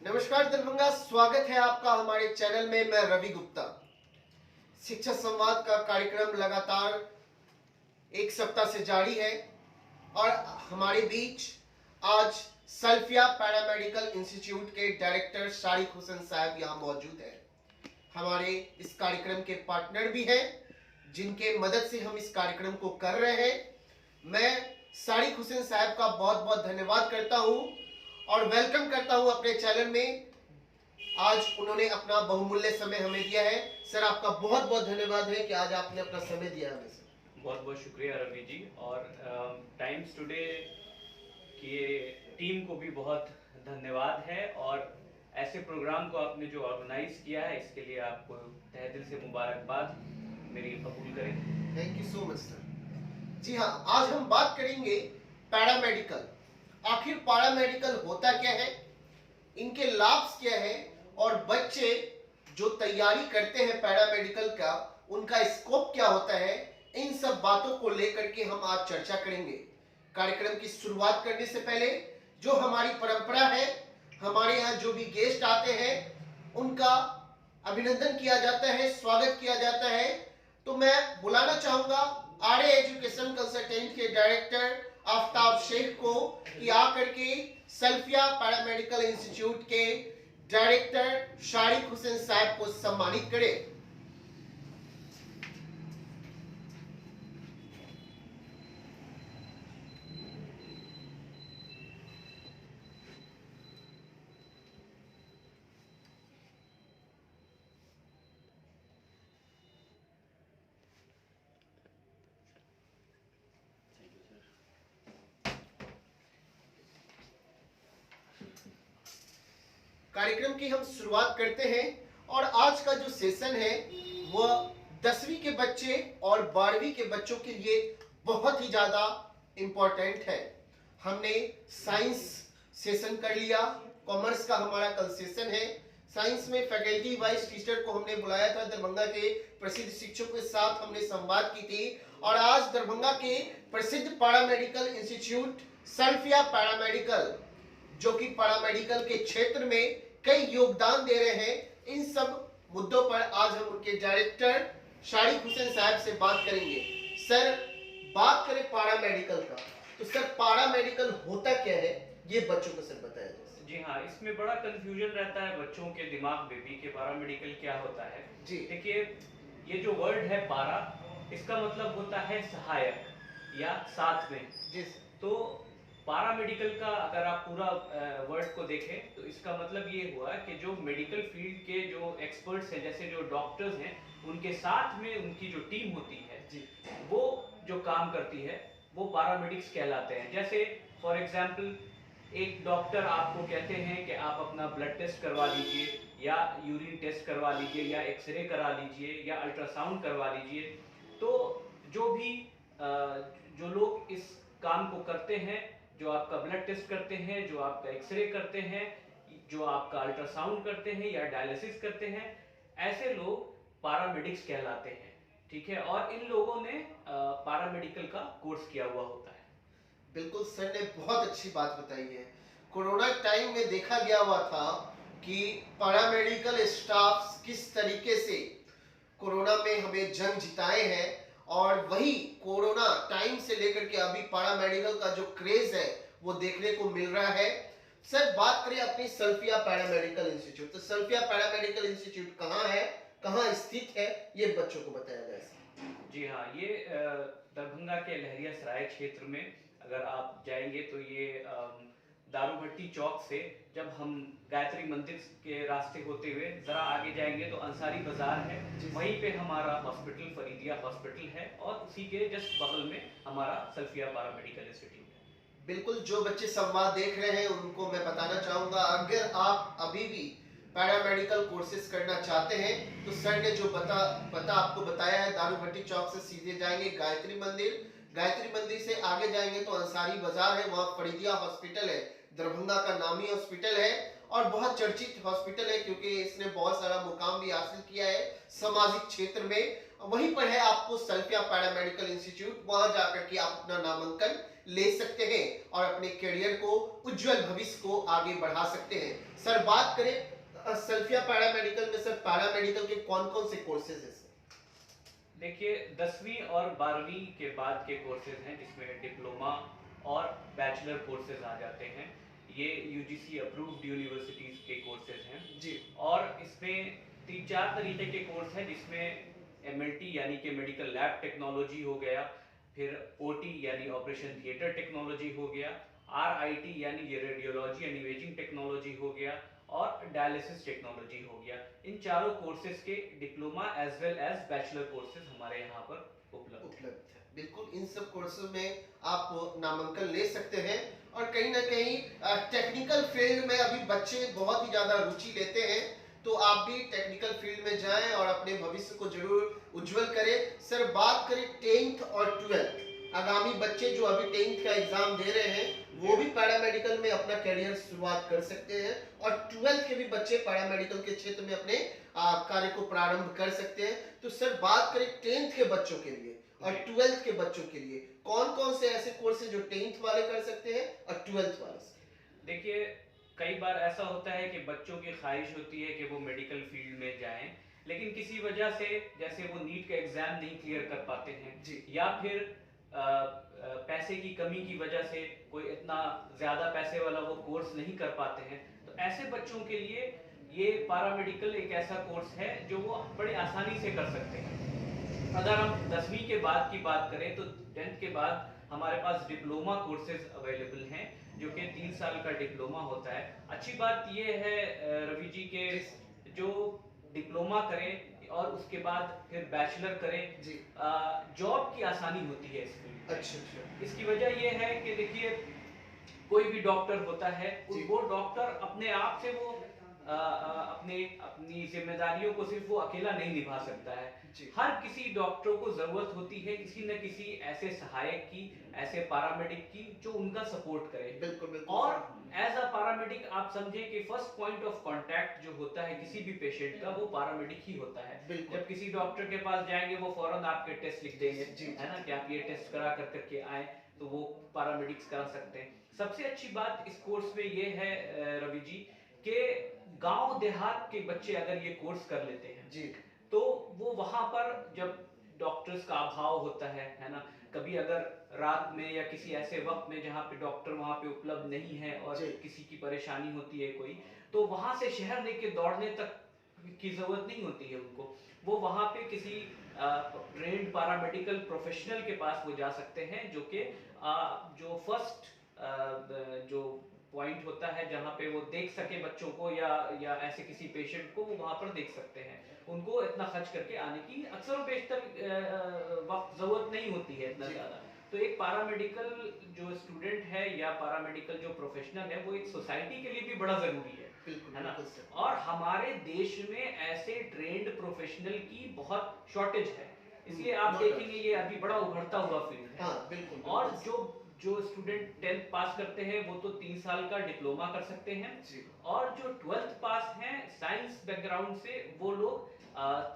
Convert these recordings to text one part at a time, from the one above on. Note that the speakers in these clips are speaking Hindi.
नमस्कार दरभंगा, स्वागत है आपका हमारे चैनल में। मैं रवि गुप्ता। शिक्षा संवाद का कार्यक्रम लगातार एक सप्ताह से जारी है और हमारे बीच आज सल्फिया पैरामेडिकल इंस्टीट्यूट के डायरेक्टर शारिक हुसैन साहब यहाँ मौजूद हैं। हमारे इस कार्यक्रम के पार्टनर भी हैं जिनके मदद से हम इस कार्यक्रम को कर रहे हैं। मैं शारिक हुसैन साहब का बहुत बहुत धन्यवाद करता हूँ और वेलकम करता हूँ अपने चैनल में। आज उन्होंने अपना बहुमूल्य समय हमें दिया है। सर, आपका बहुत बहुत धन्यवाद है कि आज आपने अपना समय दिया हमें। सर, बहुत बहुत शुक्रिया रवि जी, और टाइम्स टुडे की टीम को भी बहुत धन्यवाद है, और ऐसे प्रोग्राम को आपने जो ऑर्गेनाइज किया है इसके लिए आपको तहे दिल से मुबारकबाद मेरी कबूल करें। Thank you so much sir. जी हाँ, आज हम बात करेंगे पैरामेडिकल। आखिर पैरामेडिकल होता क्या है, इनके लाभ क्या है और बच्चे जो तैयारी करते हैं पैरामेडिकल का उनका स्कोप क्या होता है, इन सब बातों को लेकर के हम आज चर्चा करेंगे। कार्यक्रम की शुरुआत करने से पहले जो हमारी परंपरा है, हमारे यहाँ जो भी गेस्ट आते हैं उनका अभिनंदन किया जाता है, स्वागत किया जाता है। तो मैं बुलाना चाहूंगा आरए एजुकेशन कंसल्टेंट के डायरेक्टर आफ्ताब शेख को कि आकर के सल्फिया पैरामेडिकल इंस्टीट्यूट के डायरेक्टर शारिक हुसैन साहब को सम्मानित करें। कार्यक्रम की हम शुरुआत करते हैं और आज का जो सेशन है वह 10वीं के बच्चे और 12वीं के बच्चों के लिए बहुत ही ज्यादा इंपॉर्टेंट है। हमने साइंस सेशन कर लिया, कॉमर्स का हमारा कल सेशन है। साइंस में फैकल्टी वाइज टीचर को हमने बुलाया था, दरभंगा के प्रसिद्ध शिक्षकों के साथ हमने संवाद की थी। और आज दरभंगा के प्रसिद्ध पैरामेडिकल इंस्टीट्यूट सल्फिया पैरामेडिकल, जो कि पैरामेडिकल के क्षेत्र में कई योगदान दे रहे हैं, इन सब मुद्दों पर आज हम उनके डायरेक्टर शारिक हुसैन साहब से बात करेंगे। सर, बात करें पैरामेडिकल का, तो सर पैरामेडिकल होता क्या है ये बच्चों को सर बताया जाए। जी हाँ, इसमें बड़ा कंफ्यूजन रहता है बच्चों के दिमाग में भी कि पैरामेडिकल क्या होता है। जी देखिए, ये जो वर्ड है पारा, इसका मतलब होता है सहायक या साथ में। जी तो पैरामेडिकल का अगर आप पूरा वर्ड को देखें तो इसका मतलब ये हुआ कि जो मेडिकल फील्ड के जो एक्सपर्ट्स हैं, जैसे जो डॉक्टर्स हैं, उनके साथ में उनकी जो टीम होती है जी वो जो काम करती है वो पैरामेडिक्स कहलाते हैं। जैसे फॉर एग्जांपल, एक डॉक्टर आपको कहते हैं कि आप अपना ब्लड टेस्ट करवा लीजिए, या यूरिन टेस्ट करवा लीजिए, या एक्सरे करा लीजिए, या अल्ट्रासाउंड करवा लीजिए। तो जो भी जो लोग इस काम को करते हैं, जो आपका ब्लड टेस्ट करते हैं, जो आपका एक्सरे करते हैं, जो आपका अल्ट्रासाउंड करते हैं या डायलिसिस करते हैं, ऐसे लोग पैरामेडिक्स कहलाते हैं। ठीक है, और इन लोगों ने पैरामेडिकल का कोर्स किया हुआ होता है। बिल्कुल, सर ने बहुत अच्छी बात बताई है। कोरोना टाइम में देखा गया हुआ था कि पैरामेडिकल स्टाफ किस तरीके से कोरोना में हमें जंग जिताए हैं, और वही कोरोना टाइम से लेकर के अभी पैरामेडिकल का जो क्रेज है वो देखने को मिल रहा है। सर, बात करें अपनी सल्फिया पैरामेडिकल इंस्टीट्यूट, तो सल्फिया पैरामेडिकल इंस्टीट्यूट कहाँ है, कहाँ स्थित है, ये बच्चों को बताया जाए। जी हाँ, ये दरभंगा के लहरियासराय क्षेत्र में अगर आप जाएंगे तो ये दारूभट्टी चौक से जब हम गायत्री मंदिर के रास्ते होते हुए जरा आगे जाएंगे तो अंसारी बाजार है, वहीं पे हमारा हॉस्पिटल फरीदिया हॉस्पिटल है, और उसी के जस्ट बगल में हमारा सल्फिया पैरामेडिकल इंस्टीट्यूट है। बिल्कुल, जो बच्चे संवाद देख रहे हैं उनको मैं बताना चाहूंगा, अगर आप अभी भी पैरामेडिकल कोर्सेज करना चाहते हैं तो सर ने जो पता आपको बताया है, दारूभट्टी चौक से सीधे जाएंगे गायत्री मंदिर, गायत्री मंदिर से आगे जाएंगे तो अंसारी बाजार है, वहां फरीदिया हॉस्पिटल है, दरभंगा का नामी हॉस्पिटल है और बहुत चर्चित हॉस्पिटल है क्योंकि इसने बहुत सारा मुकाम भी हासिल किया है सामाजिक क्षेत्र में। वहीं पर है आपको सल्फिया पैरामेडिकल इंस्टीट्यूट, वहां जाकर के आप अपना नामांकन ले सकते हैं और अपने करियर को, उज्जवल भविष्य को आगे बढ़ा सकते हैं। सर बात करें सल्फिया पैरामेडिकल में, सर पैरामेडिकल के कौन कौन से कोर्सेज हैं? देखिए 10वीं और 12वीं के बाद के कोर्सेज हैं जिसमें डिप्लोमा और बैचलर कोर्सेज आ जाते हैं। ये यूजीसी अप्रूव्ड यूनिवर्सिटीज़ के कोर्सेज हैं जी। और इसमें 3-4 तरीके के कोर्स हैं जिसमें एमएलटी यानी कि मेडिकल लैब टेक्नोलॉजी हो गया, फिर ओटी यानी ऑपरेशन थिएटर टेक्नोलॉजी हो गया, आरआईटी यानी ये रेडियोलॉजी एंड इमेजिंग टेक्नोलॉजी हो गया और डायलिसिस टेक्नोलॉजी हो गया। इन चारों कोर्सेज के diploma as well as bachelor courses हमारे यहाँ पर उपलब्ध है। बिल्कुल, इन सब कोर्सों में आप नामांकन ले सकते हैं और कहीं ना कहीं टेक्निकल फील्ड में अभी बच्चे बहुत ही ज्यादा रुचि लेते हैं, तो आप भी टेक्निकल फील्ड में जाएं और अपने भविष्य को जरूर उज्जवल करें। सर बात करें 10th और 12th, आगामी बच्चे जो अभी 10th का एग्जाम दे रहे हैं वो भी पैरामेडिकल में अपना करियर शुरुआत कर सकते हैं और 12th के भी बच्चे पैरामेडिकल के क्षेत्र में अपने कार्य को प्रारंभ कर सकते हैं। तो सर बात करें 10th के बच्चों के लिए और 12th के बच्चों के लिए कौन कौन से ऐसे कोर्स हैं जो 10th वाले कर सकते हैं और 12th वाले? देखिए कई बार ऐसा होता है कि बच्चों की ख्वाहिश होती है कि वो मेडिकल फील्ड में जाएं, लेकिन किसी वजह से जैसे वो नीट का एग्जाम नहीं क्लियर कर पाते हैं जी। या फिर पैसे की कमी की वजह से कोई इतना ज्यादा पैसे वाला वो कोर्स नहीं कर पाते हैं, तो ऐसे बच्चों के लिए ये पैरामेडिकल एक ऐसा कोर्स है जो वो बड़े आसानी से कर सकते हैं। अगर हम 10वीं के बाद की बात करें तो 10th के बाद हमारे पास डिप्लोमा कोर्सेज अवेलेबल हैं जो कि 3 साल का डिप्लोमा होता है। अच्छी बात यह है रवि जी के जो डिप्लोमा करें और उसके बाद फिर बैचलर करें, जॉब की आसानी होती है इस फील्ड में। अच्छा। इसकी वजह यह है कि देखिए कोई भी डॉक्टर होता है, वो डॉक्टर अपने आप से वो अपनी जिम्मेदारियों को सिर्फ वो अकेला नहीं निभा सकता है। हर किसी डॉक्टर को जरूरत होती है किसी न किसी ऐसे सहायक की, ऐसे पैरामेडिक की जो उनका सपोर्ट करे। बिल्कुल। और एज अ पैरामेडिक आप समझे कि फर्स्ट पॉइंट ऑफ कांटेक्ट जो होता है किसी भी पेशेंट का वो पैरामेडिक ही होता है। जब किसी डॉक्टर के पास जाएंगे वो फौरन आपके टेस्ट लिख देंगे, है ना, कि आप ये टेस्ट करा करके आए, तो वो पैरामेडिक्स करा सकते हैं। सबसे अच्छी बात इस कोर्स में ये है रवि जी कि गांव देहात के बच्चे अगर ये कोर्स कर लेते हैं जी, तो वो वहां पर जब डॉक्टर्स का अभाव होता है ना, कभी अगर रात में या किसी ऐसे वक्त में जहाँ पे डॉक्टर वहां पे उपलब्ध नहीं है और किसी की परेशानी होती है कोई, तो वहां से शहर लेके दौड़ने तक की जरूरत नहीं होती है उनको। वो वहां पे किसी ट्रेंड पैरामेडिकल प्रोफेशनल के पास वो जा सकते हैं जो कि जो फर्स्ट जो पॉइंट होता है जहाँ पे वो देख सके बच्चों को या ऐसे किसी पेशेंट को वो वहां पर देख सकते हैं। उनको इतना खर्च करके आने की अक्सर बेशतर वक्त जरूरत नहीं होती है इतना ज्यादा। तो एक पैरामेडिकल जो स्टूडेंट है या पैरामेडिकल जो प्रोफेशनल है वो एक सोसाइटी के लिए भी बड़ा जरूरी है ना। और हमारे देश में ऐसे ट्रेंड प्रोफेशनल की बहुत शॉर्टेज है, इसलिए आप देखेंगे ये अभी बड़ा उभरता हुआ फील्ड है। और जो स्टूडेंट 10th पास करते हैं वो तो 3 साल का डिप्लोमा कर सकते हैं और जो 12th पास हैं साइंस बैकग्राउंड से वो लोग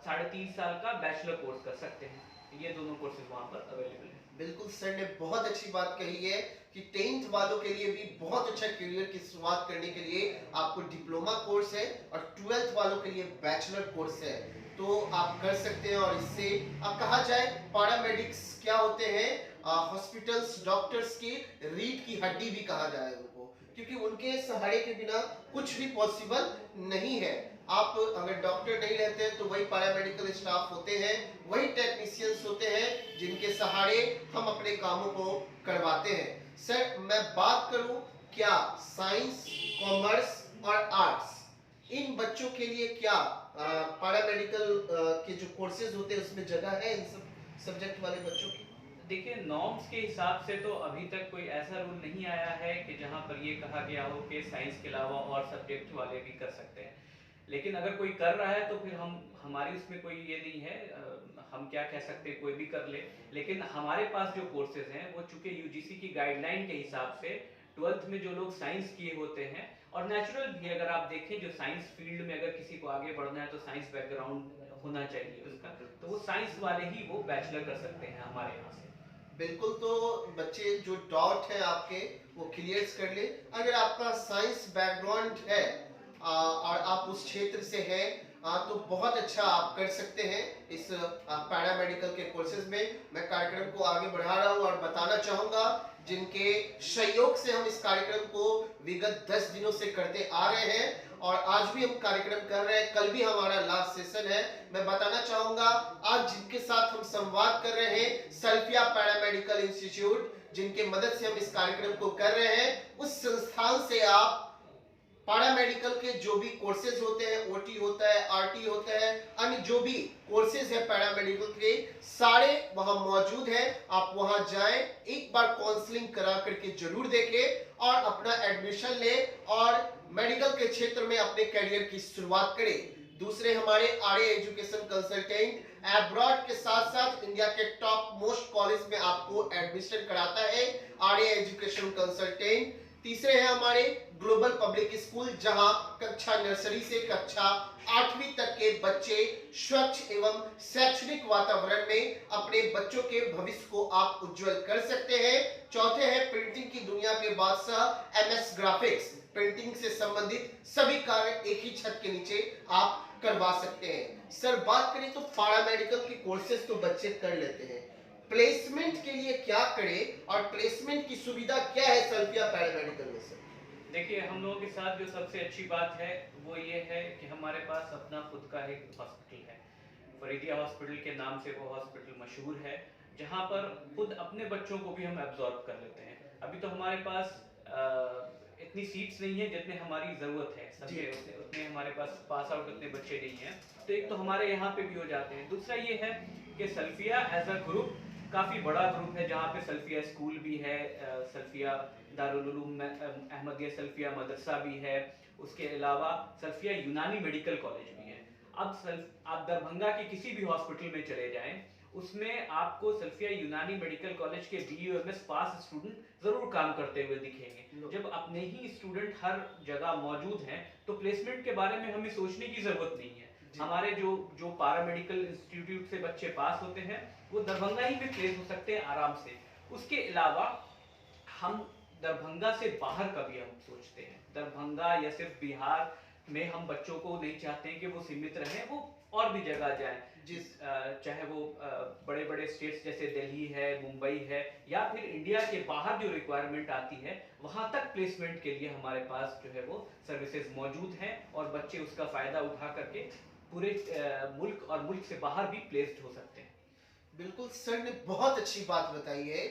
3.5 साल का बैचलर कोर्स कर सकते हैं। ये दोनों कोर्सेज वहां पर अवेलेबल है। बिल्कुल, सर ने बहुत अच्छी बात कही है कि 10th वालों के लिए भी बहुत अच्छा करियर की शुरुआत करने के लिए आपको डिप्लोमा कोर्स है और 12th वालों के लिए बैचलर कोर्स है, तो आप कर सकते हैं। और इससे आप कहा जाए पैरामेडिक्स क्या होते हैं, हॉस्पिटल्स डॉक्टर्स की रीढ़ की हड्डी भी कहा जाए उनको, क्योंकि उनके सहारे के बिना कुछ भी पॉसिबल नहीं है। आप अगर डॉक्टर नहीं रहते हैं तो वही पैरामेडिकल स्टाफ होते हैं, वही टेक्नीशियंस होते हैं जिनके सहारे हम अपने कामों को करवाते हैं। सर मैं बात करूं, क्या साइंस, कॉमर्स और आर्ट्स इन बच्चों के लिए क्या पैरामेडिकल के जो कोर्सेज होते हैं उसमें जगह है इन सब सब्जेक्ट वाले बच्चों की? देखिए नॉर्म्स के हिसाब से तो अभी तक कोई ऐसा रूल नहीं आया है कि जहां पर ये कहा गया हो कि साइंस के अलावा और सब्जेक्ट वाले भी कर सकते हैं। लेकिन अगर कोई कर रहा है तो फिर हमारी उसमें कोई ये नहीं है, हम क्या कह सकते हैं, कोई भी कर ले। लेकिन हमारे पास जो कोर्सेज हैं वो चूंकि यूजीसी की गाइडलाइन के हिसाब से 12th में जो लोग साइंस किए होते हैं और नेचुरल भी, अगर आप देखें जो साइंस फील्ड में अगर किसी को आगे बढ़ना है तो साइंस बैकग्राउंड होना चाहिए उसका, तो वो साइंस वाले ही वो बैचलर कर सकते हैं हमारे यहाँ से। बिल्कुल। तो बच्चे जो डाउट है आपके वो क्लियर कर ले। अगर आपका साइंस बैकग्राउंड है और आप उस क्षेत्र से हैं, तो बहुत अच्छा आप कर सकते हैं इस पैरामेडिकल के कोर्सेज में। मैं कार्यक्रम को आगे बढ़ा रहा हूं और बताना चाहूंगा जिनके सहयोग से हम इस कार्यक्रम को विगत 10 दिनों से करते आ रहे हैं और आज भी हम कार्यक्रम कर रहे हैं, कल भी हमारा लास्ट सेशन है। मैं बताना चाहूंगा आज जिनके साथ हम संवाद कर रहे हैं, सल्फिया पैरामेडिकल इंस्टीट्यूट, जिनके मदद से हम इस कार्यक्रम को कर रहे हैं, उस संस्थान से आप पैरामेडिकल के जो भी कोर्सेज होते हैं, ओटी होता है, आरटी होता है, अन्य जो भी कोर्सेज है पैरामेडिकल के, सारे वहां मौजूद हैं। आप वहां जाएं, एक बार काउंसलिंग करा करके जरूर देखें और अपना एडमिशन लें और मेडिकल के क्षेत्र में अपने करियर की शुरुआत करें। दूसरे हमारे आरए एजुकेशन कंसल्टेंट एब्रॉड के साथ साथ इंडिया के टॉप मोस्ट कॉलेज में आपको एडमिशन कराता है आरए एजुकेशन कंसल्टेंट। तीसरे हैं हमारे ग्लोबल पब्लिक स्कूल, जहां कक्षा नर्सरी से कक्षा 8वीं तक के बच्चे स्वच्छ एवं शैक्षणिक वातावरण में अपने बच्चों के भविष्य को आप उज्जवल कर सकते हैं। चौथे हैं प्रिंटिंग की दुनिया के बादशाह एमएस ग्राफिक्स, प्रिंटिंग से संबंधित सभी कार्य एक ही छत के नीचे आप करवा सकते हैं। सर बात करें तो पैरामेडिकल के कोर्सेज तो बच्चे कर लेते हैं, प्लेसमेंट के लिए क्या करें और प्लेसमेंट की सुविधा क्या है सल्फिया पैरामेडिकल में सर? देखिए, हम लोगों के साथ जो सबसे अच्छी बात है वो ये है कि हमारे पास अपना खुद का एक हॉस्पिटल है। फरीदिया हॉस्पिटल के नाम से वो हॉस्पिटल मशहूर है, जहाँ पर खुद अपने बच्चों को भी हम एब्जॉर्ब कर लेते हैं। अभी तो हमारे पास इतनी सीट्स नहीं है जितने हमारी ज़रूरत है, सबके उतने हमारे पास पास आउट उतने बच्चे नहीं हैं, तो एक तो हमारे यहाँ पे भी हो जाते हैं। दूसरा ये है कि सल्फिया एज अ ग्रुप काफ़ी बड़ा ग्रुप है, जहाँ पे सल्फिया स्कूल भी है, सल्फिया दारुल उलूम अहमदिया सल्फिया मदरसा भी है, उसके अलावा सल्फिया यूनानी मेडिकल कॉलेज भी है। आप दरभंगा के किसी भी हॉस्पिटल में चले जाएं, उसमें आपको सल्फिया यूनानी मेडिकल कॉलेज के BUMS पास स्टूडेंट जरूर काम करते हुए दिखेंगे। जब अपने ही स्टूडेंट हर जगह मौजूद हैं, तो प्लेसमेंट के बारे में हमें सोचने की जरूरत नहीं है। हमारे जो पैरामेडिकल इंस्टीट्यूट से बच्चे पास होते हैं, वो दरभंगा ही में प्लेस हो सकते हैं आराम से। उसके अलावा हम दरभंगा से बाहर का भी हम सोचते हैं। दरभंगा या सिर्फ बिहार में हम बच्चों को नहीं चाहते हैं कि वो सीमित रहें, वो और भी जगह जाएं, चाहे वो बड़े बड़े स्टेट्स जैसे दिल्ली है, मुंबई है, या फिर इंडिया के बाहर जो रिक्वायरमेंट आती है, वहां तक प्लेसमेंट के लिए हमारे पास जो है वो सर्विसेज मौजूद हैं और बच्चे उसका फायदा उठा करके पूरे मुल्क और मुल्क से बाहर भी प्लेस्ड हो सकते हैं। बिल्कुल, सर ने बहुत अच्छी बात बताई है।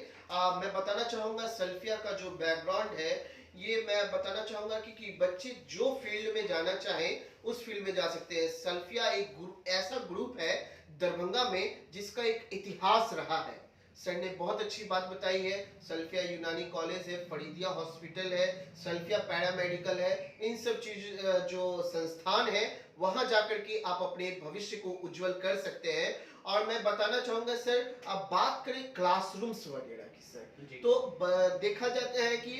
मैं बताना चाहूँगा सल्फिया का जो बैकग्राउंड है, ये मैं बताना चाहूँगा कि बच्चे जो फील्ड में जाना चाहें उस फील्ड में जा सकते हैं। सल्फिया एक ग्रुप, ऐसा ग्रुप है दरभंगा में जिसका एक इतिहास रहा है। सर ने बहुत अच्छी बात बताई है। सल्फिया यूनानी कॉलेज है, फरीदिया हॉस्पिटल है, सल्फिया पैरामेडिकल है, इन सब चीज जो संस्थान है वहां जाकर के आप अपने भविष्य को उज्जवल कर सकते हैं। और मैं बताना चाहूंगा सर, अब बात करें क्लासरूम्स वगैरह की सर, तो देखा जाता है कि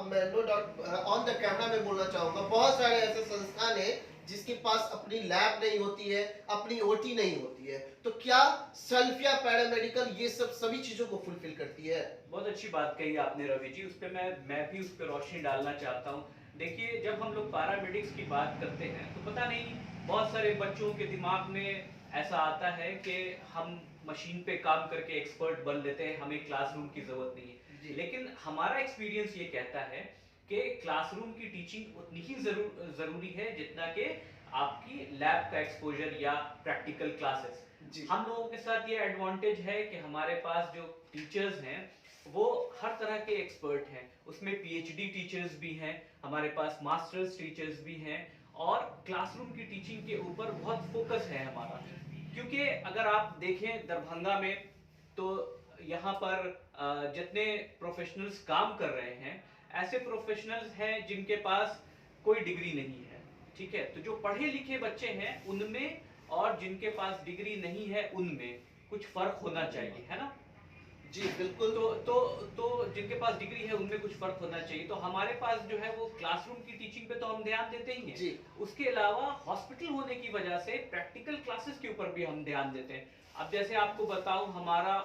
मैं no doubt on the camera में बोलना चाहूंगा, बहुत सारे ऐसे संस्थान है जिसके पास अपनी लैब नहीं होती है, अपनी ओटी नहीं होती है, तो क्या सल्फिया पैरामेडिकल ये सभी चीजों को फुलफिल करती है? बहुत अच्छी बात कही आपने रवि जी, उस पर मैं भी उस पर रोशनी डालना चाहता हूँ। देखिए, जब हम लोग पैरामेडिक्स की बात करते हैं तो पता नहीं बहुत सारे बच्चों के दिमाग में ऐसा आता है कि हम मशीन पे काम करके एक्सपर्ट बन लेते हैं, हमें क्लासरूम की जरूरत नहीं है। लेकिन हमारा एक्सपीरियंस ये कहता है कि क्लासरूम की टीचिंग उतनी ही जरूरी है जितना कि आपकी लैब का एक्सपोजर या प्रैक्टिकल क्लासेस। हम लोगों के साथ ये एडवांटेज है कि हमारे पास जो टीचर्स हैं वो हर तरह के एक्सपर्ट हैं, उसमें PhD टीचर्स भी हैं, हमारे पास मास्टर्स टीचर्स भी हैं, और क्लासरूम की टीचिंग के ऊपर बहुत फोकस है हमारा। क्योंकि अगर आप देखें दरभंगा में, तो यहाँ पर जितने प्रोफेशनल्स काम कर रहे हैं, ऐसे प्रोफेशनल्स हैं जिनके पास कोई डिग्री नहीं है, ठीक है। तो जो पढ़े लिखे बच्चे हैं उनमें और जिनके पास डिग्री नहीं है उनमें कुछ फर्क होना चाहिए, है ना। जी बिल्कुल। तो जिनके पास डिग्री है उनमें कुछ फर्क होना चाहिए। तो हमारे पास जो है वो क्लासरूम की टीचिंग पे तो हम ध्यान देते ही हैं। जी उसके अलावा हॉस्पिटल होने की वजह से प्रैक्टिकल क्लासेस के ऊपर भी हम ध्यान देते हैं। अब जैसे आपको बताऊं, हमारा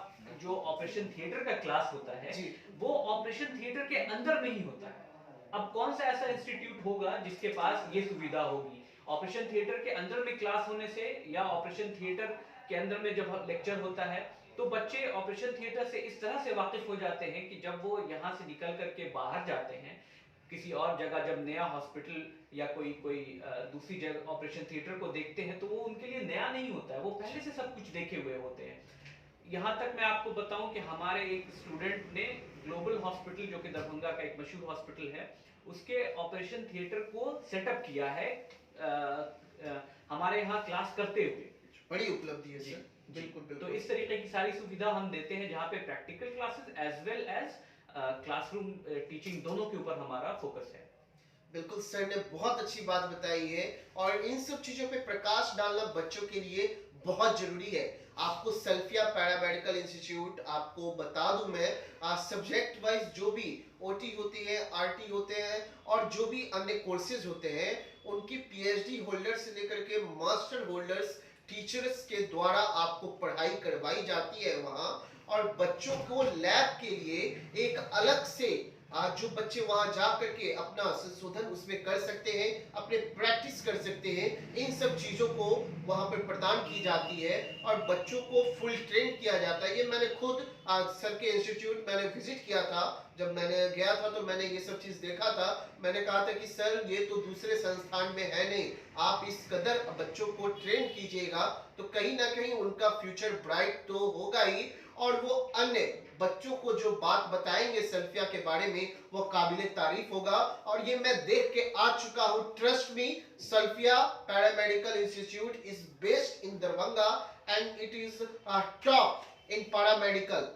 जो ऑपरेशन थिएटर का क्लास होता है जी वो ऑपरेशन थिएटर के अंदर में ही होता है। अब कौन सा ऐसा इंस्टीट्यूट होगा जिसके पास ये सुविधा होगी? ऑपरेशन थिएटर के अंदर में क्लास होने से या ऑपरेशन थिएटर के अंदर में जब लेक्चर होता है तो बच्चे ऑपरेशन थिएटर से इस तरह से वाकिफ हो जाते हैं कि जब वो यहाँ से निकल करके बाहर जाते हैं किसी और जगह, जब नया हॉस्पिटल या कोई कोई दूसरी जगह ऑपरेशन थिएटर को देखते हैं तो वो उनके लिए नया नहीं होता है, वो पहले से सब कुछ देखे हुए होते हैं। यहाँ तक मैं आपको बताऊं कि हमारे एक स्टूडेंट ने ग्लोबल हॉस्पिटल, जो कि दरभंगा का एक मशहूर हॉस्पिटल है, उसके ऑपरेशन थिएटर को सेटअप किया है हमारे यहाँ क्लास करते हुए। बड़ी उपलब्धि है जी, सर। जी। बिल्कुल तो बिल्कुल। इस तरीके की सारी सुविधा हम देते हैं जहाँ पे practical classes as well as classroom teaching दोनों के ऊपर हमारा फोकस है। बिल्कुल सर ने बहुत अच्छी बात बताई है, और इन सब चीजों पे प्रकाश डालना बच्चों के लिए बहुत जरूरी है। आपको सल्फिया पैरामेडिकल इंस्टीट्यूट, आपको बता दूं मैं, सब्जेक्ट वाइज जो भी ओटी होती है, आरटी होते हैं, और जो भी अन्य कोर्सेज होते हैं, उनकी पीएचडी होल्डर से लेकर के मास्टर होल्डर्स टीचर्स के द्वारा आपको पढ़ाई करवाई जाती है वहाँ। और बच्चों को लैब के लिए एक अलग से आज जो बच्चे वहां जा करके अपना संशोधन उसमें कर सकते हैं, अपने प्रैक्टिस कर सकते हैं, इन सब चीजों को वहां पर प्रदान की जाती है और बच्चों को फुल ट्रेन किया जाता है। ये मैंने खुद सर के इंस्टीट्यूट मैंने विजिट किया था। जब मैंने गया था तो मैंने ये सब चीज देखा था। मैंने कहा था कि सर ये तो दूसरे संस्थान में है नहीं, आप इस कदर बच्चों को ट्रेन कीजिएगा तो कहीं ना कहीं उनका फ्यूचर ब्राइट तो होगा ही, और वो अन्य बच्चों को जो बात बताएंगे सल्फिया के बारे में वो काबिले तारीफ होगा। और ये मैं देख के आ चुका हूं, trust me, Salfiya paramedical institute is based in Darbhanga and it is top in paramedical.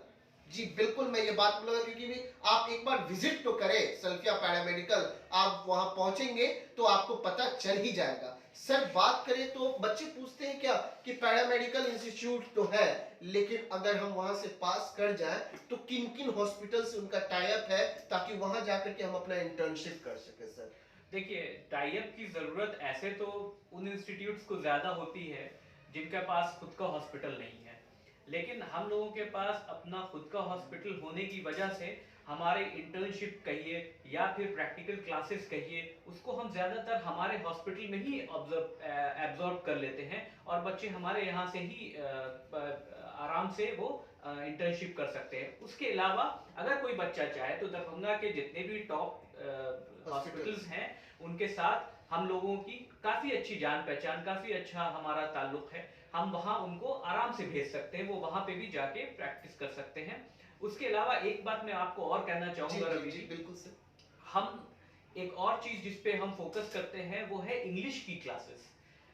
जी बिल्कुल मैं ये बात बोलूंगा, क्योंकि भी आप एक बार विजिट तो करें सल्फिया पैरामेडिकल, आप वहां पहुंचेंगे तो आपको पता चल ही जाएगा। सर बात करें तो बच्चे पूछते हैं क्या कि पैरामेडिकल इंस्टीट्यूट तो है, लेकिन अगर हम वहां से पास कर जाएं तो किन किन हॉस्पिटल से उनका टाई अप है ताकि वहां जाकर के हम अपना इंटर्नशिप कर सके? सर देखिए, टाई अप की जरूरत ऐसे तो उन इंस्टीट्यूट्स को ज्यादा होती है जिनके पास खुद का हॉस्पिटल नहीं है, लेकिन हम लोगों के पास अपना खुद का हॉस्पिटल होने की वजह से हमारे इंटर्नशिप कहिए या फिर प्रैक्टिकल क्लासेस कहिए, उसको हम ज़्यादातर हमारे हॉस्पिटल में ही एब्जॉर्ब कर लेते हैं और बच्चे हमारे यहाँ से ही आराम से वो इंटर्नशिप कर सकते हैं। उसके अलावा अगर कोई बच्चा चाहे तो दरभंगा के जितने भी टॉप हॉस्पिटल्स हैं उनके साथ हम लोगों की काफ़ी अच्छी जान पहचान, काफ़ी अच्छा हमारा ताल्लुक है। हम वहाँ उनको आराम से भेज सकते हैं, वो वहाँ पे भी जाके प्रैक्टिस कर सकते हैं। उसके अलावा एक बात मैं आपको और कहना चाहूँगा रवि जी, बिल्कुल सर। हम एक और चीज़ जिस पे हम फोकस करते हैं वो है इंग्लिश की क्लासेस।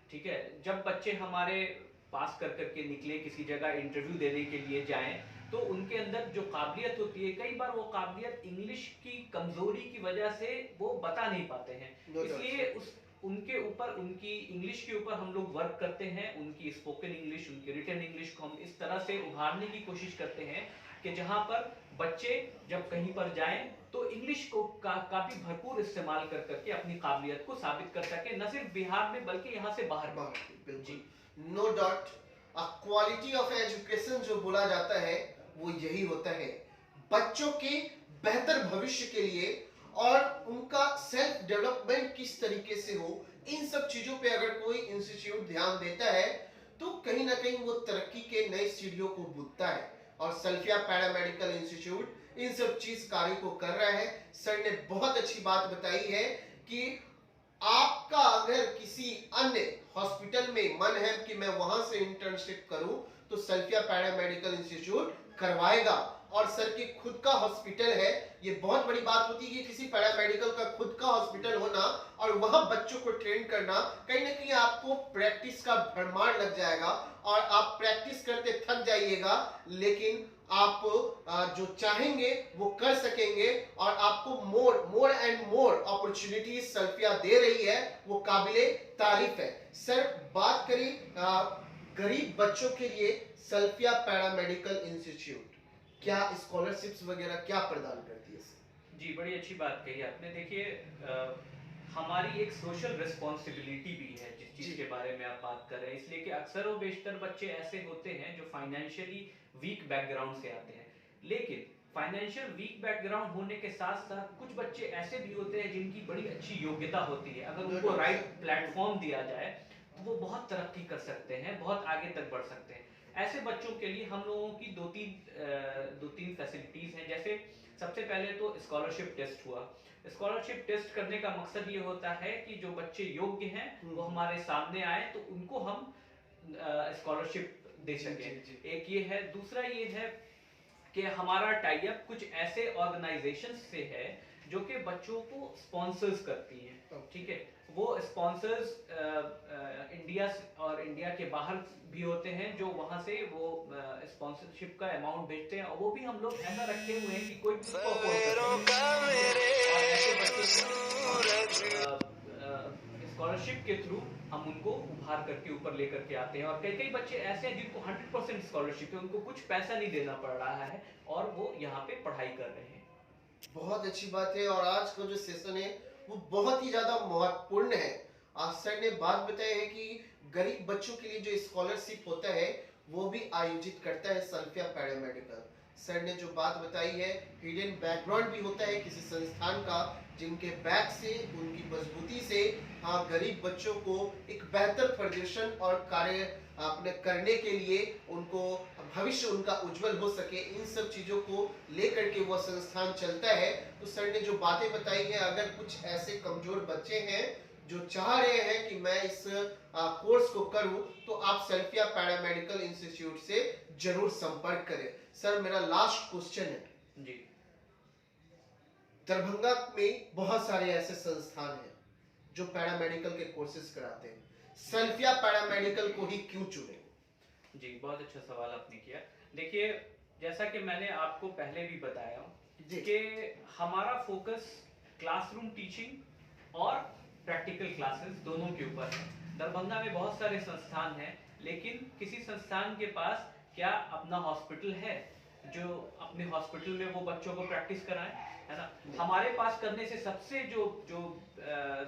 ठीक है, जब बच्चे हमारे पास कर करके निकले किसी जगह इंटरव्यू देने के लिए जाएं तो उनके अंदर जो काबिलियत होती है, कई बार वो काबिलियत इंग्लिश की कमजोरी की वजह से वो बता नहीं पाते हैं। इसलिए उस उनके ऊपर, उनकी इंग्लिश के ऊपर हम लोग वर्क करते हैं। उनकी स्पोकन इंग्लिश, उनकी रिटन इंग्लिश को हम इस तरह से उभारने की कोशिश करते हैं कि जहां पर बच्चे जब कहीं पर जाएं तो इंग्लिश को काफी भरपूर इस्तेमाल कर करके अपनी काबिलियत को साबित कर सके, न सिर्फ बिहार में बल्कि यहाँ से बाहर जी no doubt, quality of education जो बोला जाता है वो यही होता है, बच्चों के बेहतर भविष्य के लिए और उनका सेल्फ डेवलपमेंट किस तरीके से हो, इन सब चीजों पे अगर कोई इंस्टीट्यूट ध्यान देता है तो कहीं ना कहीं वो तरक्की के नए सीढ़ियों को बुनता है। और सल्फिया पैरामेडिकल इंस्टीट्यूट इन सब चीज कार्य को कर रहा है। सर ने बहुत अच्छी बात बताई है कि आपका अगर किसी अन्य हॉस्पिटल में मन है कि मैं वहां से इंटर्नशिप करूं तो सल्फिया पैरामेडिकल इंस्टीट्यूट करवाएगा। और सर की खुद का हॉस्पिटल है, ये बहुत बड़ी बात होती है कि किसी पैरामेडिकल का खुद का हॉस्पिटल होना और वहां बच्चों को ट्रेन करना, कहीं ना कहीं आपको प्रैक्टिस का भरमार लग जाएगा और आप प्रैक्टिस करते थक जाइएगा, लेकिन आप जो चाहेंगे वो कर सकेंगे और आपको मोर एंड मोर अपॉर्चुनिटीज सल्फिया दे रही है, वो काबिले तारीफ है। सर बात करें गरीब बच्चों के लिए सल्फिया पैरामेडिकल इंस्टीट्यूट, क्या स्कॉलरशिप्स वगैरह क्या प्रदान करती है सर? जी, बड़ी अच्छी बात कही आपने। देखिए हमारी एक सोशल रिस्पॉन्सिबिलिटी भी है जिस चीज़ जी। के बारे में आप बात कर रहे हैं, इसलिए कि अक्सर और बेशतर बच्चे ऐसे होते हैं जो फाइनेंशियली वीक बैकग्राउंड से आते हैं। लेकिन फाइनेंशियल वीक बैकग्राउंड होने के साथ-साथ कुछ बच्चे ऐसे भी होते हैं जिनकी बड़ी अच्छी योग्यता होती है। अगर उनको बिल्कुल राइट सर। प्लेटफ़ॉर्म दिया जाए, तो वो बहुत तरक्की कर सकते हैं, बहुत आगे तक बढ़ सकते हैं। ऐसे बच्चों के लिए हम लोगों की 2-3 फैसिलिटीज़ हैं। जैसे सबसे पहले तो स्कॉलरशिप टेस्ट हुआ। स्कॉलरशिप टेस्ट करने का मकसद ये होता है कि जो बच्चे योग्य हैं वो हमारे सामने आए तो उनको हम स्कॉलरशिप दे जी, सकें। जी, जी। एक ये है, दूसरा ये है कि हमारा टाई अप कुछ ऐसे ऑर्गेनाइजेशंस से है जो कि बच्चों को स्पॉन्सर्स करती हैं। ओके। ठीक है, वो स्पॉन्सर्स इंडिया और इंडिया के बाहर भी होते हैं जो वहां से वो स्पॉन्सरशिप का अमाउंट भेजते हैं, और वो भी हम लोग ऐसा रखे हुए हैं कि कोई भी उसको अफोर्ड कर सके। और ऐसे बच्चों को हम स्कॉलरशिप के थ्रू हम उनको उभार करके ऊपर लेकर के आते हैं। और कई कई बच्चे ऐसे हैं जिनको 100% स्कॉलरशिप है, उनको कुछ पैसा नहीं देना पड़ रहा है और वो यहाँ पे पढ़ाई कर रहे हैं। बहुत अच्छी बात है और आज का जो सेशन है वो बहुत ही ज्यादा महत्वपूर्ण है। आज सर ने बात बताई है कि गरीब बच्चों के लिए जो स्कॉलरशिप होता है वो भी आयोजित करता है सल्फिया पैरामेडिकल। सर ने जो बात बताई है हिडन बैकग्राउंड भी होता है किसी संस्थान का जिनके बैक से उनकी मजबूती से हाँ गरीब बच्चों को एक बेहतर प्रदर्शन और कार्य अपने करने के लिए उनको भविष्य उनका उज्जवल हो सके इन सब चीजों को लेकर के वह संस्थान चलता है। तो सर ने जो बातें बताई है अगर कुछ ऐसे कमजोर बच्चे हैं जो चाह रहे हैं कि मैं इस कोर्स को करूं तो आप सल्फिया पैरामेडिकल इंस्टीट्यूट से जरूर संपर्क करें। सर मेरा लास्ट क्वेश्चन है, जी। दरभंगा में बहुत सारे ऐसे संस्थान हैं जो पैरामेडिकल के कोर्सेज कराते हैं, सल्फिया पैरामेडिकल को ही क्यों चुने? जी, बहुत अच्छा सवाल आपने किया। देखिए, जैसा कि मैंने आपको पहले भी बताया जी। कि हमारा फोकस क्लासरूम टीचिंग और प्रैक्टिकल क्लासेस दोनों के ऊपर है। दरभंगा में बहुत सारे संस्थान हैं, लेकिन किसी संस्थान के पास क्या अपना हॉस्पिटल है जो अपने हॉस्पिटल में वो बच्चों को प्रैक्टिस कराएं, है ना? हमारे पास करने से सबसे जो जो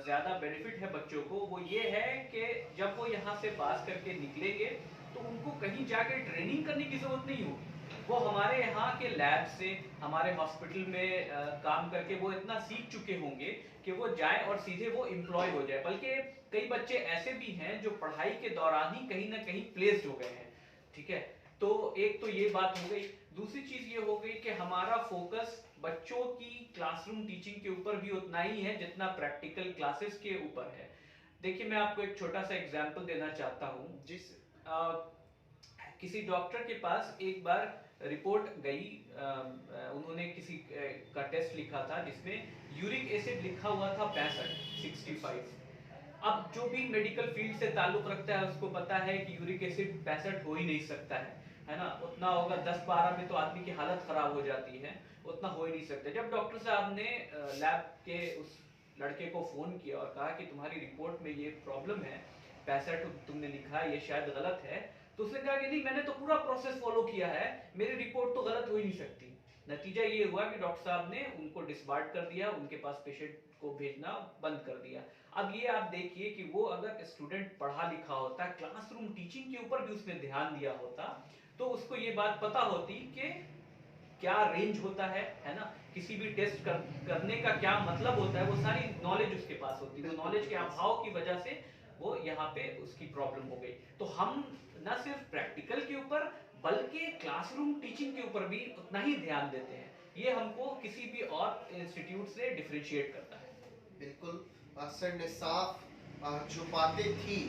ज़्यादा बेनिफिट है बच्चों को वो ये है कि जब वो यहाँ से पास करके निकलेंगे तो उनको कहीं जाके ट्रेनिंग करने की जरूरत नहीं होगी। वो हमारे यहाँ के लैब से हमारे हॉस्पिटल में काम करके वो इतना सीख चुके होंगे कि वो जाए और सीधे वो एम्प्लॉय हो जाए। बल्कि कई बच्चे ऐसे भी हैं जो पढ़ाई के दौरान ही कहीं ना कहीं प्लेस्ड हो गए हैं। ठीक है, तो एक तो ये बात हो गई। दूसरी चीज ये हो गई कि हमारा फोकस बच्चों की क्लासरूम टीचिंग के ऊपर भी उतना ही है जितना प्रैक्टिकल क्लासेस के ऊपर है। देखिए, मैं आपको एक छोटा सा एग्जांपल देना चाहता हूँ। जी सर। किसी डॉक्टर के पास एक बार रिपोर्ट गई, उन्होंने किसी का टेस्ट लिखा था जिसमें यूरिक एसिड लिखा हुआ था 65। अब जो भी मेडिकल फील्ड से ताल्लुक रखता है उसको पता है कि यूरिक एसिड 65 हो ही नहीं सकता है ना? उतना होगा 10-12 में तो आदमी की हालत खराब हो जाती है, उतना हो ही नहीं सकता। जब डॉक्टर साहब ने लैब के उस लड़के को फोन किया और कहा कि तुम्हारी रिपोर्ट में ये प्रॉब्लम है, 65 तुमने लिखा है, ये शायद गलत है, तो उसने कहा कि नहीं, मैंने तो पूरा प्रोसेस फॉलो किया है, मेरी रिपोर्ट तो गलत हो ही नहीं सकती। नतीजा ये हुआ कि डॉक्टर साहब ने उनको डिसबार्ड कर दिया, उनके पास पेशेंट को भेजना बंद कर दिया। अब ये आप देखिए कि वो अगर स्टूडेंट पढ़ा लिखा होता, क्लासरूम टीचिंग के ऊपर भी उसने ध्यान दिया होता, तो उसको ये बात पता होती कि क्या रेंज होता है ना? किसी भी टेस्ट करने का क्या मतलब होता है, वो सारी नॉलेज उसके पास होती। वो नॉलेज के अभाव की वजह से वो यहाँ पे उसकी प्रॉब्लम हो गई। तो हम न सिर्फ प्रैक्टिकल के ऊपर बल्कि क्लासरूम टीचिंग के ऊपर भी उतना ही ध्यान देते हैं। ये हमको किसी भी और इंस्टीट्यूट से डिफरेंशिएट करता है। बिल्कुल। सर ने साफ जो बातें थी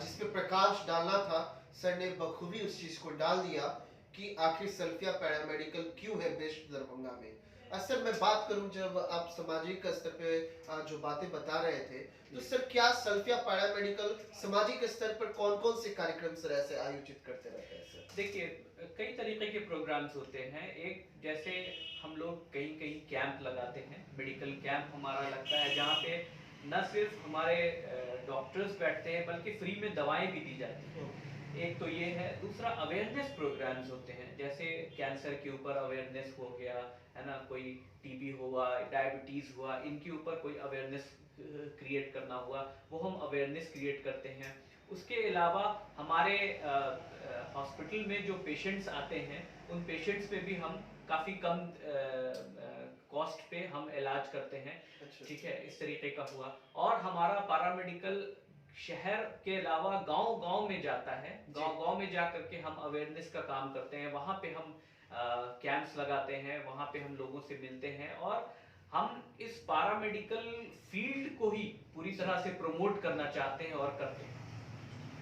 जिस पे प्रकाश डालना था सर ने बखूबी उस चीज को डाल दिया कि आखिर सल्फिया पैरामेडिकल क्यों है बेस्ट दरभंगा में। सर मैं बात करूं जब आप सामाजिक स्तर पे जो बातें बता रहे थे तो सर क्या सल्फिया पैरामेडिकल सामाजिक स्तर पर कौन-कौन से कार्यक्रम सर ऐसे आयोजित करते रहते हैं सर? देखिए, कई तरीके के प्रोग्राम्स होते हैं। एक जैसे हम लोग कहीं कहीं कैंप लगाते हैं, मेडिकल कैंप हमारा लगता है जहाँ पे न सिर्फ हमारे डॉक्टर्स बैठते हैं बल्कि फ्री में दवाएं भी दी जाती हैं। एक तो ये है, दूसरा अवेयरनेस प्रोग्राम्स होते हैं, जैसे कैंसर के ऊपर अवेयरनेस हो गया है ना, कोई टीबी हुआ, डायबिटीज हुआ, इनके ऊपर कोई अवेयरनेस क्रिएट करना हुआ, वो हम अवेयरनेस क्रिएट करते हैं। उसके अलावा हमारे हॉस्पिटल में जो पेशेंट्स आते हैं, उन पेशेंट्स पे भी हम काफ़ी कम कॉस्ट पे हम इलाज करते हैं। अच्छा। ठीक है, इस तरीके का हुआ। और हमारा पैरामेडिकल शहर के अलावा गांव गांव में जाता है, गांव गांव में जा करके हम अवेयरनेस का काम करते हैं। वहां पे हम कैंप्स लगाते हैं, वहां पे हम लोगों से मिलते हैं, और हम इस पैरामेडिकल फील्ड को ही पूरी तरह से प्रमोट करना चाहते हैं और करते हैं।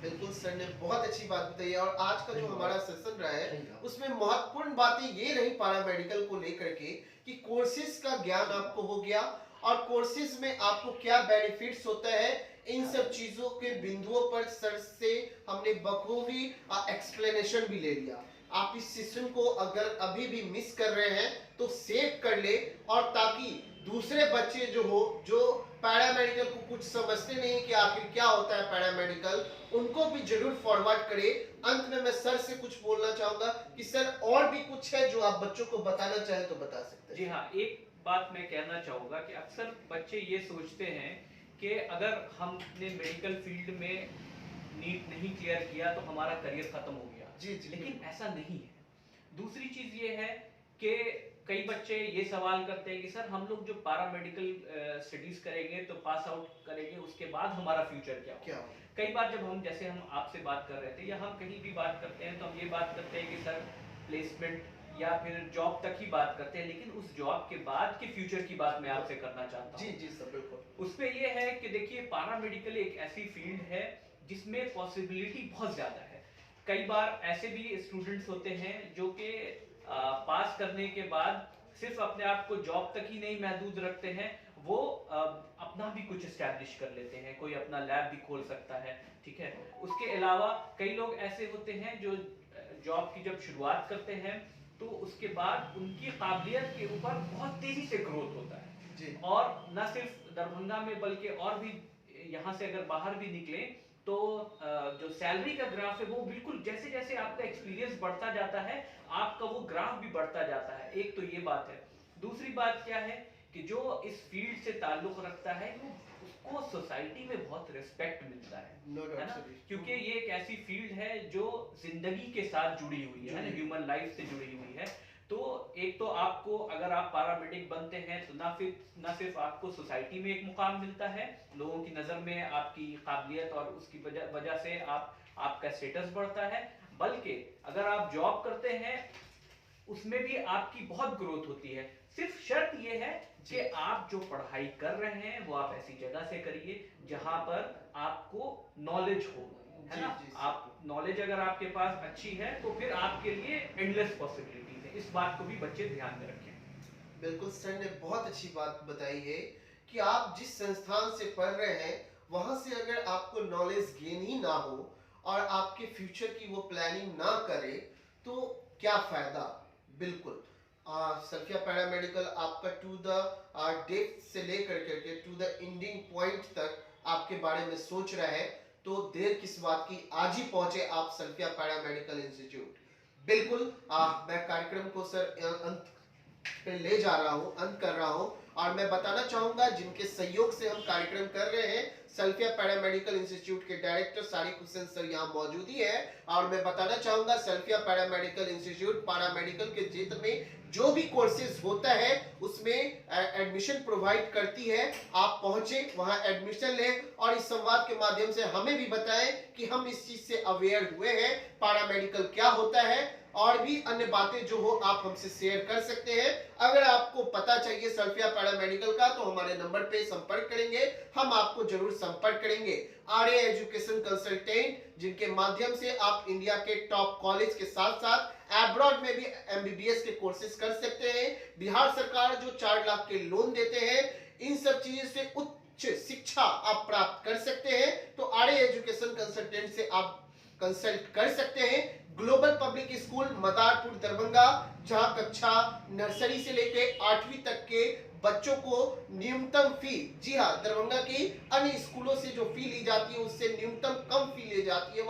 बिल्कुल सर ने बहुत अच्छी बात बताई है। और आज का जो हमारा सेशन रहा है उसमें महत्वपूर्ण बातें ये रही पैरामेडिकल को लेकर के कि कोर्सेज का ज्ञान आपको हो गया और कोर्सेज में आपको क्या बेनिफिट्स होता है, इन सब चीजों के बिंदुओं पर सर से हमने बखूबी एक्सप्लेनेशन भी ले लिया। आप इस सेशन को अगर अभी भी मिस कर रहे हैं तो सेव कर ले, और ताकि दूसरे बच्चे जो पैरामेडिकल को कुछ समझते नहीं कि आखिर क्या होता है पैरामेडिकल, उनको भी जरूर फॉरवर्ड करें। अंत में मैं सर से कुछ बोलना चाहूंगा कि सर और भी कुछ है जो आप बच्चों को बताना चाहें तो बता सकते हैं। जी हाँ, एक बात मैं कहना चाहूँगा कि अक्सर बच्चे ये सोचते हैं कि अगर हमने मेडिकल फील्ड में नीट नहीं क्लियर किया तो हमारा करियर खत्म हो गया। जी जी, लेकिन ऐसा नहीं है। दूसरी चीज़ ये है कि कई बच्चे ये सवाल करते हैं कि सर हम लोग जो पैरामेडिकल स्टडीज करेंगे तो पास आउट करेंगे, उसके बाद हमारा फ्यूचर क्या होगा। कई बार जब हम, जैसे हम आपसे बात कर रहे थे या हम कहीं भी बात करते हैं, तो हम ये बात करते हैं कि सर प्लेसमेंट या फिर जॉब तक ही बात करते हैं, लेकिन उस जॉब के बाद के फ्यूचर की बात मैं आपसे करना चाहता हूँ। जी जी सर, बिल्कुल। उस पे ये है कि देखिए, पैरामेडिकल एक ऐसी फील्ड है जिसमें पॉसिबिलिटी बहुत ज़्यादा है। कई बार ऐसे भी स्टूडेंट्स होते हैं जो कि पास करने के बाद सिर्फ अपने आप को जॉब तक ही नहीं महदूद रखते हैं, वो अपना भी कुछ इस्टेब्लिश कर लेते हैं, कोई अपना लैब भी खोल सकता है। ठीक है, उसके अलावा कई लोग ऐसे होते हैं जो जॉब की जब शुरुआत करते हैं तो उसके बाद उनकी काबिलियत के ऊपर बहुत तेजी से ग्रोथ होता है जी। और न सिर्फ दरभंगा में बल्कि और भी यहाँ से अगर बाहर भी निकले तो जो सैलरी का ग्राफ है वो बिल्कुल जैसे जैसे आपका एक्सपीरियंस बढ़ता जाता है आपका वो ग्राफ भी बढ़ता जाता है। एक तो ये बात है। दूसरी बात क्या है कि जो इस फील्ड से ताल्लुक रखता है वो उसको सोसाइटी में बहुत रिस्पेक्ट मिलता है No, ना, क्योंकि ये एक ऐसी फील्ड है जो जिंदगी के साथ जुड़ी हुई है ना, ह्यूमन लाइफ से जुड़ी हुई है। तो एक तो आपको, अगर आप पैरामेडिक बनते हैं तो ना सिर्फ आपको सोसाइटी में एक मुकाम मिलता है, लोगों की नज़र में आपकी काबिलियत और उसकी वजह से आपका स्टेटस बढ़ता है, बल्कि अगर आप जॉब करते हैं उसमें भी आपकी बहुत ग्रोथ होती है। सिर्फ शर्त यह है कि आप जो पढ़ाई कर रहे हैं वो आप ऐसी जगह से करिए जहां पर आपको नॉलेज हो, है ना। आप नॉलेज अगर आपके पास अच्छी है तो फिर आपके लिए एंडलेस पॉसिबिलिटीज है। इस बात को भी बच्चे ध्यान में रखें। बिल्कुल, सर ने बहुत अच्छी बात बताई है कि आप जिस संस्थान से पढ़ रहे हैं वहां से अगर आपको नॉलेज गेन ही ना हो और आपके फ्यूचर की वो प्लानिंग ना करे तो क्या फायदा। बिल्कुल, सल्फिया पैरामेडिकल आपका टू द डेप्थ से लेकर करके टू द एंडिंग पॉइंट तक आपके बारे में सोच रहा है, तो देर किस बात की, आज ही पहुंचे आप सल्फिया पैरामेडिकल इंस्टीट्यूट। बिल्कुल, मैं कार्यक्रम को सर अंत पे ले जा रहा हूँ, अंत कर रहा हूँ, और मैं बताना चाहूंगा जिनके सहयोग से हम कार्यक्रम कर रहे हैं, सल्फिया पैरामेडिकल इंस्टीट्यूट के डायरेक्टर सारिक हुसैन सर यहाँ मौजूद ही है। और मैं बताना चाहूंगा सल्फिया पैरामेडिकल इंस्टीट्यूट पैरामेडिकल के क्षेत्र में जो भी कोर्सेज होता है उसमें एडमिशन प्रोवाइड करती है। आप पहुंचे, वहां एडमिशन लें और इस संवाद के माध्यम से हमें भी बताएं कि हम इस चीज से अवेयर हुए हैं, पैरामेडिकल क्या होता है, और भी अन्य बातें जो हो आप हमसे शेयर कर सकते हैं। अगर आपको पता चाहिए सल्फिया पैरामेडिकल का तो हमारे नंबर पे संपर्क करेंगे, हम आपको जरूर संपर्क करेंगे। आर्य एजुकेशन कंसल्टेंट, जिनके माध्यम से आप इंडिया के टॉप कॉलेज के साथ साथ एब्रॉड में भी एमबीबीएस के कोर्सेज कर सकते हैं। बिहार सरकार जो 4 लाख के लोन देते हैं, इन सब चीजों से उच्च शिक्षा आप प्राप्त कर सकते हैं। तो आर्य एजुकेशन कंसल्टेंट से आप कंसल्ट कर सकते हैं। Global public school, Madarpur, Darbhanga, जहां कक्षा नर्सरी से लेके 8वीं तक के बच्चों को न्यूनतम फी, जी हाँ, दरभंगा की अन्य स्कूलों से जो फी ली जाती है उससे न्यूनतम कम फी ली जाती है।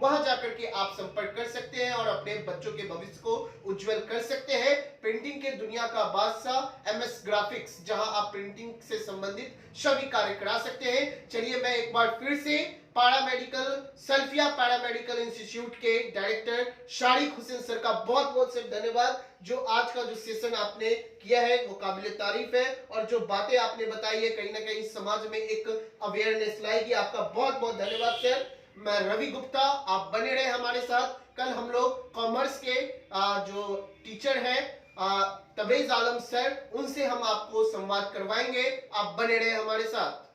वहां जाकर के आप संपर्क कर सकते हैं और अपने बच्चों के भविष्य को उज्जवल कर सकते हैं। प्रिंटिंग के दुनिया का बादशाह MS ग्राफिक्स, जहां आप प्रिंटिंग से संबंधित सभी कार्य करा सकते हैं। चलिए मैं एक बार फिर से सल्फिया पैरामेडिकल इंस्टीट्यूट के डायरेक्टर शारिक हुसैन सर का बहुत बहुत से धन्यवाद। जो आज का जो सेशन आपने किया है वो काबिल तारीफ है, और जो बातें आपने बताई है कहीं ना कहीं समाज में एक अवेयरनेस लाएगी। आपका बहुत बहुत धन्यवाद सर। मैं रवि गुप्ता, आप बने रहे हमारे साथ। कल हम लोग कॉमर्स के जो टीचर हैं तबरेज आलम सर, उनसे हम आपको संवाद करवाएंगे। आप बने रहे हमारे साथ।